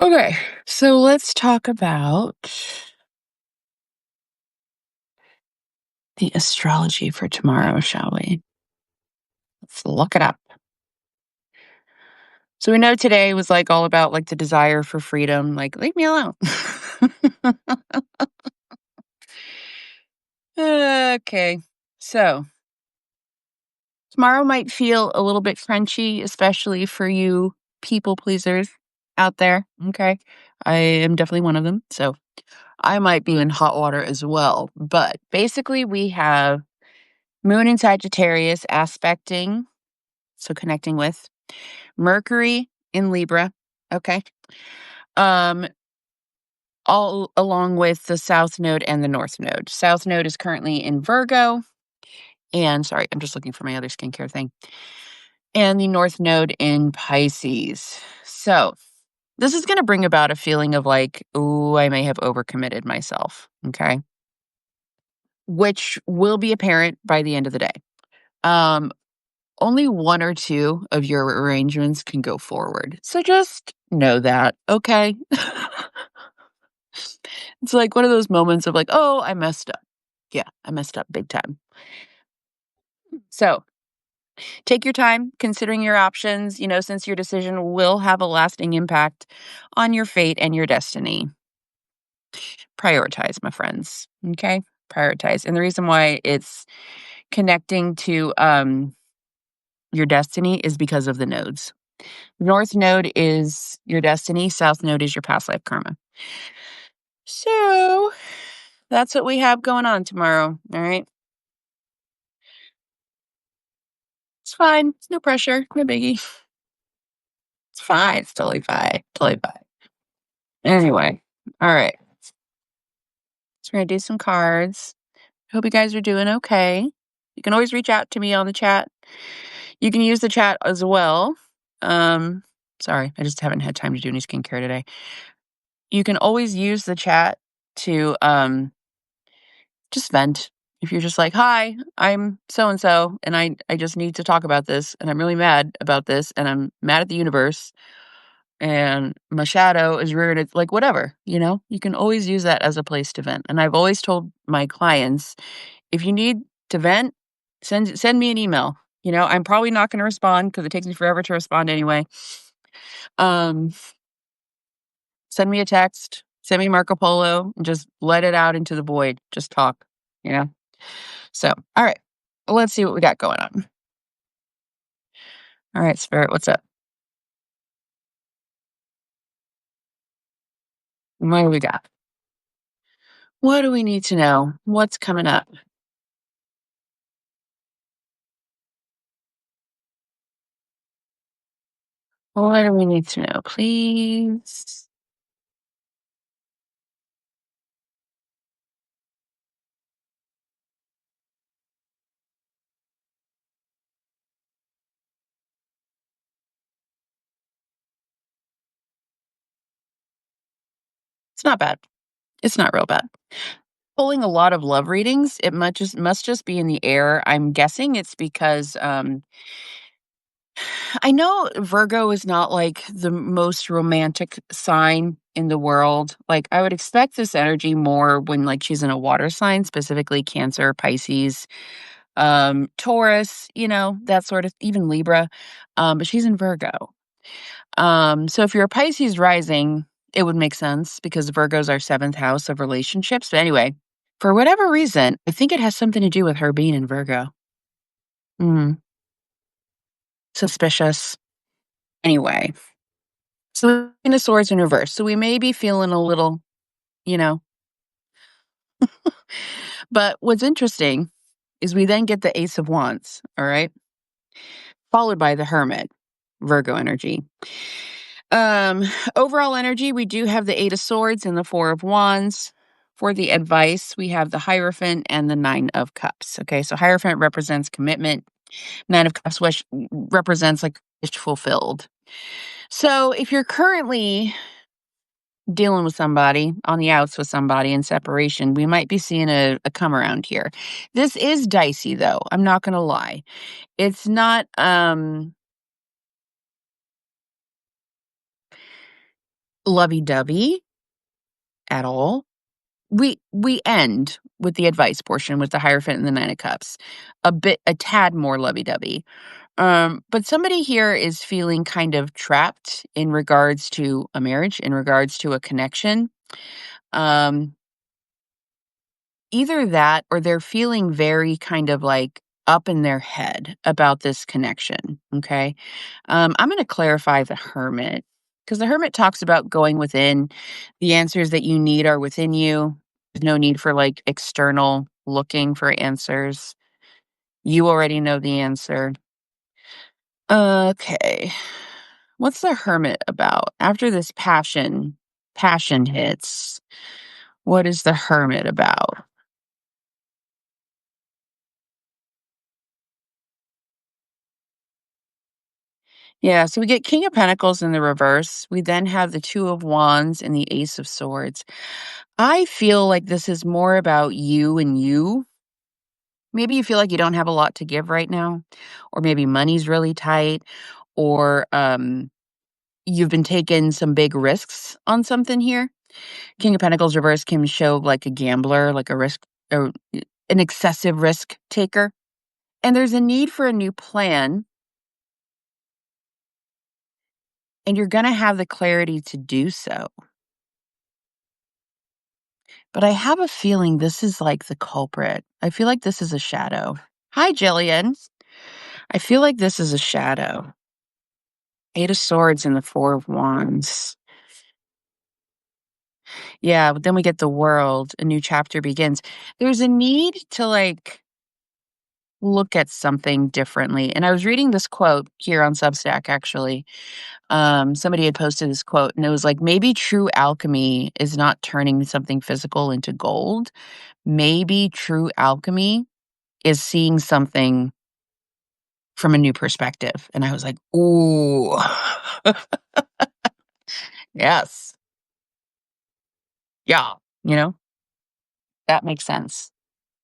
Okay, so let's talk about the astrology for tomorrow, shall we? Let's look it up. So we know today was like all about like the desire for freedom, like leave me alone. Okay, so tomorrow might feel a little bit crunchy, especially for you people pleasers out there. Okay, I am definitely one of them. So I might be in hot water as well. But basically, we have Moon in Sagittarius aspecting, so connecting with Mercury in Libra, okay? Um, all along with the South Node and the North Node. South Node is currently in Virgo, and sorry, I'm just looking for my other skincare thing, and the North Node in Pisces. So, this is gonna bring about a feeling of like, "Ooh, I may have overcommitted myself," okay? Which will be apparent by the end of the day. Um, Only 1 or 2 of your arrangements can go forward. So just know that, okay? It's like one of those moments of like, "Oh, I messed up." Yeah, I messed up big time. So, take your time considering your options, since your decision will have a lasting impact on your fate and your destiny. Prioritize, my friends, okay? Prioritize. And the reason why it's connecting to, your destiny is because of the nodes. North node is your destiny, south node is your past life karma. So, that's what we have going on tomorrow, all right? It's fine. It's no pressure, no biggie. It's fine. It's totally fine. Totally fine. Anyway, all right. So we're gonna do some cards. Hope you guys are doing okay. You can always reach out to me on the chat. You can use the chat as well. Um, Sorry, I just haven't had time to do any skincare today. You can always use the chat to just vent. If you're just like, "Hi, I'm so and so, and I just need to talk about this, and I'm really mad about this, and I'm mad at the universe, and my shadow is rearing its," like, whatever, you can always use that as a place to vent. And I've always told my clients, if you need to vent, send me an email. I'm probably not going to respond because it takes me forever to respond anyway. Um, Send me a text, send me Marco Polo, and just let it out into the void. Just talk, you know. So, all right, let's see what we got going on. All right, Spirit, what's up? What do we got? What do we need to know? What's coming up? What do we need to know, please? It's not bad. It's not real bad. Pulling a lot of love readings, it must just be in the air. I'm guessing it's because I know Virgo is not like the most romantic sign in the world. Like I would expect this energy more when like she's in a water sign, specifically Cancer, Pisces, Taurus, that sort of, even Libra. But she's in Virgo. So if you're a Pisces rising, it would make sense because Virgo's our seventh house of relationships. But anyway, for whatever reason, I think it has something to do with her being in Virgo. Mm, Suspicious. Anyway, so Queen of Swords in reverse. So we may be feeling a little, you know. But what's interesting is we then get the Ace of Wands, all right? Followed by the Hermit, Virgo energy. Um, Overall energy, we do have the Eight of Swords and the Four of Wands. For the advice, we have the Hierophant and the Nine of Cups. Okay, so Hierophant represents commitment. Nine of Cups represents like wish fulfilled. So if you're currently dealing with somebody on the outs with somebody in separation, we might be seeing a come around here. This is dicey though. I'm not going to lie. It's not, lovey-dovey at all. We end with the advice portion with the Hierophant and the Nine of Cups. A tad more lovey-dovey. But somebody here is feeling kind of trapped in regards to a marriage, in regards to a connection. Um, Either that or they're feeling very kind of like up in their head about this connection. Okay. I'm going to clarify the Hermit because the Hermit talks about going within. The answers that you need are within you. There's no need for like external looking for answers. You already know the answer. Okay. What's the Hermit about? After this passion hits, what is the Hermit about? Yeah, so we get King of Pentacles in the reverse. We then have the Two of Wands and the Ace of Swords. I feel like this is more about you and you. Maybe you feel like you don't have a lot to give right now, or maybe money's really tight, or you've been taking some big risks on something here. King of Pentacles reverse can show like a gambler, like a risk or an excessive risk taker. And there's a need for a new plan, and you're going to have the clarity to do so. But I have a feeling this is like the culprit. I feel like this is a shadow. Hi, Jillian. I feel like this is a shadow. Eight of Swords and the Four of Wands. Yeah, but then we get the World, a new chapter begins. There's a need to like look at something differently. And I was reading this quote here on Substack actually. Somebody had posted this quote and it was like, maybe true alchemy is not turning something physical into gold. Maybe true alchemy is seeing something from a new perspective. And I was like, ooh, yes. Yeah. You know, that makes sense.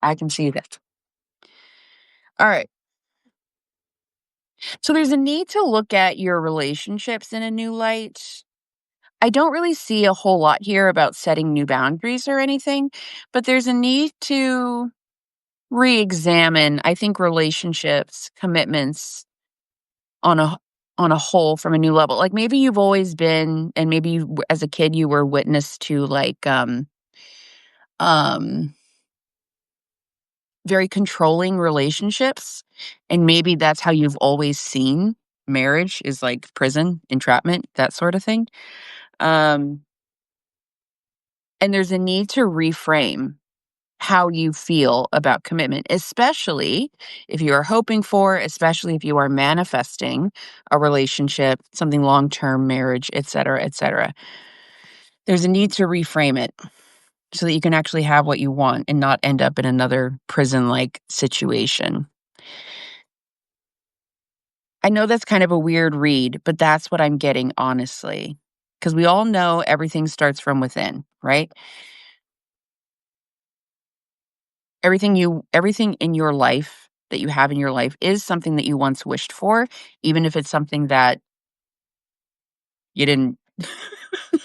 I can see that. All right. So there's a need to look at your relationships in a new light. I don't really see a whole lot here about setting new boundaries or anything, but there's a need to re-examine, I think, relationships, commitments on a whole from a new level. Like maybe you've always been, and maybe as a kid you were witness to like um very controlling relationships, and maybe that's how you've always seen marriage is like prison, entrapment, that sort of thing. Um and there's a need to reframe how you feel about commitment, especially if you are hoping for, especially if you are manifesting a relationship, something long term, marriage, et cetera, et cetera. There's a need to reframe it so that you can actually have what you want and not end up in another prison like situation. I know that's kind of a weird read, but that's what I'm getting, honestly. Because we all know everything starts from within, right? Everything in your life that you have in your life is something that you once wished for, even if it's something that you didn't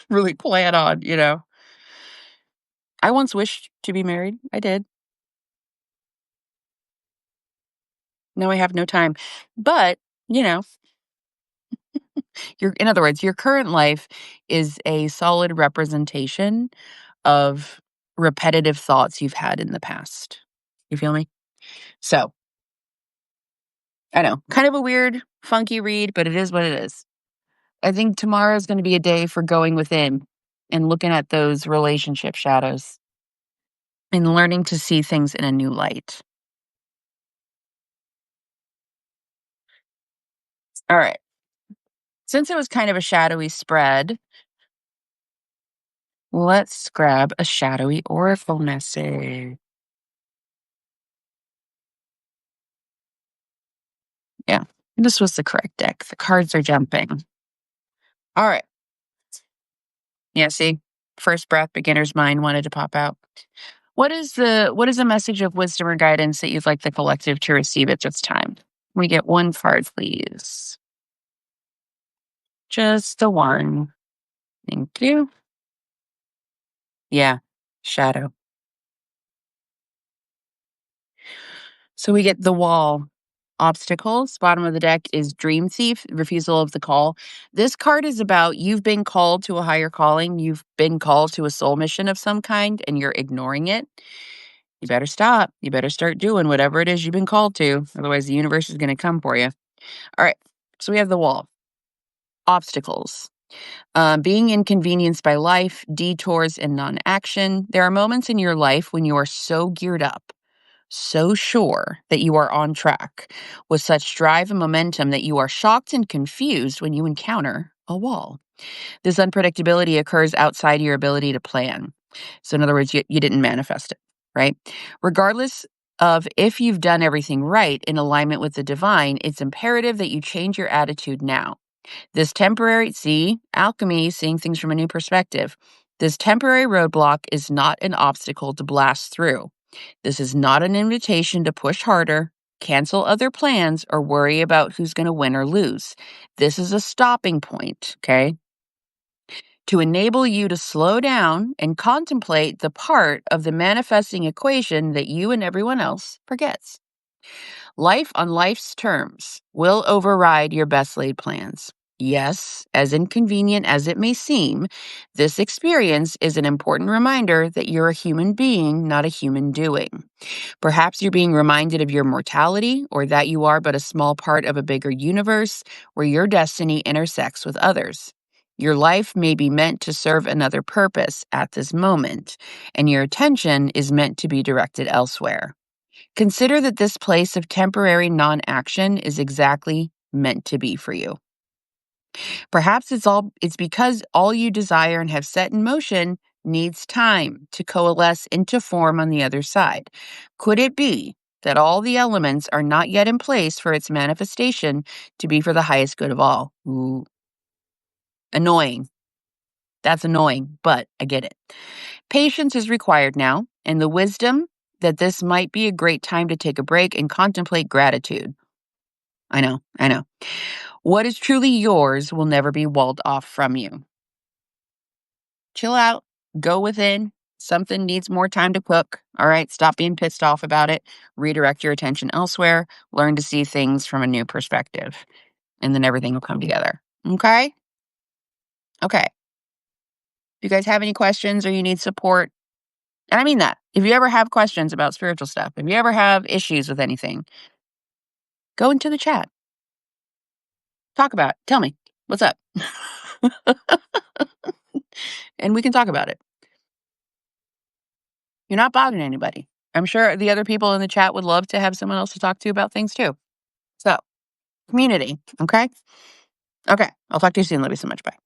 really plan on, you know? I once wished to be married. I did. Now I have no time. But, you know, in other words, your current life is a solid representation of repetitive thoughts you've had in the past. You feel me? So, I know, kind of a weird, funky read, but it is what it is. I think tomorrow is going to be a day for going within and looking at those relationship shadows and learning to see things in a new light. All right. Since it was kind of a shadowy spread, let's grab a shadowy oracle message. Yeah, this was the correct deck. The cards are jumping. All right. Yeah, see, first breath, beginner's mind wanted to pop out. What is a message of wisdom or guidance that you'd like the collective to receive at this time? We get one card, please. Just the one. Thank you. Yeah. Shadow. So we get the wall. Obstacles. Bottom of the deck is Dream Thief, refusal of the call. This card is about you've been called to a higher calling. You've been called to a soul mission of some kind and you're ignoring it. You better stop. You better start doing whatever it is you've been called to. Otherwise, the universe is going to come for you. All right. So we have the wall. Obstacles. Being inconvenienced by life, detours, and non action. There are moments in your life when you are so geared up, so sure that you are on track, with such drive and momentum that you are shocked and confused when you encounter a wall. This unpredictability occurs outside your ability to plan. So, in other words, you didn't manifest it, right? Regardless of if you've done everything right in alignment with the divine, it's imperative that you change your attitude now. This temporary, see, alchemy, seeing things from a new perspective. This temporary roadblock is not an obstacle to blast through. This is not an invitation to push harder, cancel other plans, or worry about who's going to win or lose. This is a stopping point, okay? To enable you to slow down and contemplate the part of the manifesting equation that you and everyone else forgets. Life on life's terms will override your best laid plans. Yes, as inconvenient as it may seem, this experience is an important reminder that you're a human being, not a human doing. Perhaps you're being reminded of your mortality or that you are but a small part of a bigger universe where your destiny intersects with others. Your life may be meant to serve another purpose at this moment, and your attention is meant to be directed elsewhere. Consider that this place of temporary non action is exactly meant to be for you. Perhaps it's because all you desire and have set in motion needs time to coalesce into form on the other side. Could it be that all the elements are not yet in place for its manifestation to be for the highest good of all? Ooh, annoying. That's annoying, but I get it. Patience is required now, and the wisdom that this might be a great time to take a break and contemplate gratitude. I know, I know. What is truly yours will never be walled off from you. Chill out, go within. Something needs more time to cook. All right, stop being pissed off about it. Redirect your attention elsewhere. Learn to see things from a new perspective, and then everything will come together. Okay? Okay. If you guys have any questions or you need support, and I mean that. If you ever have questions about spiritual stuff, if you ever have issues with anything, go into the chat. Talk about it. Tell me, what's up? And we can talk about it. You're not bothering anybody. I'm sure the other people in the chat would love to have someone else to talk to about things too. So, community, okay? Okay, I'll talk to you soon. Love you so much. Bye.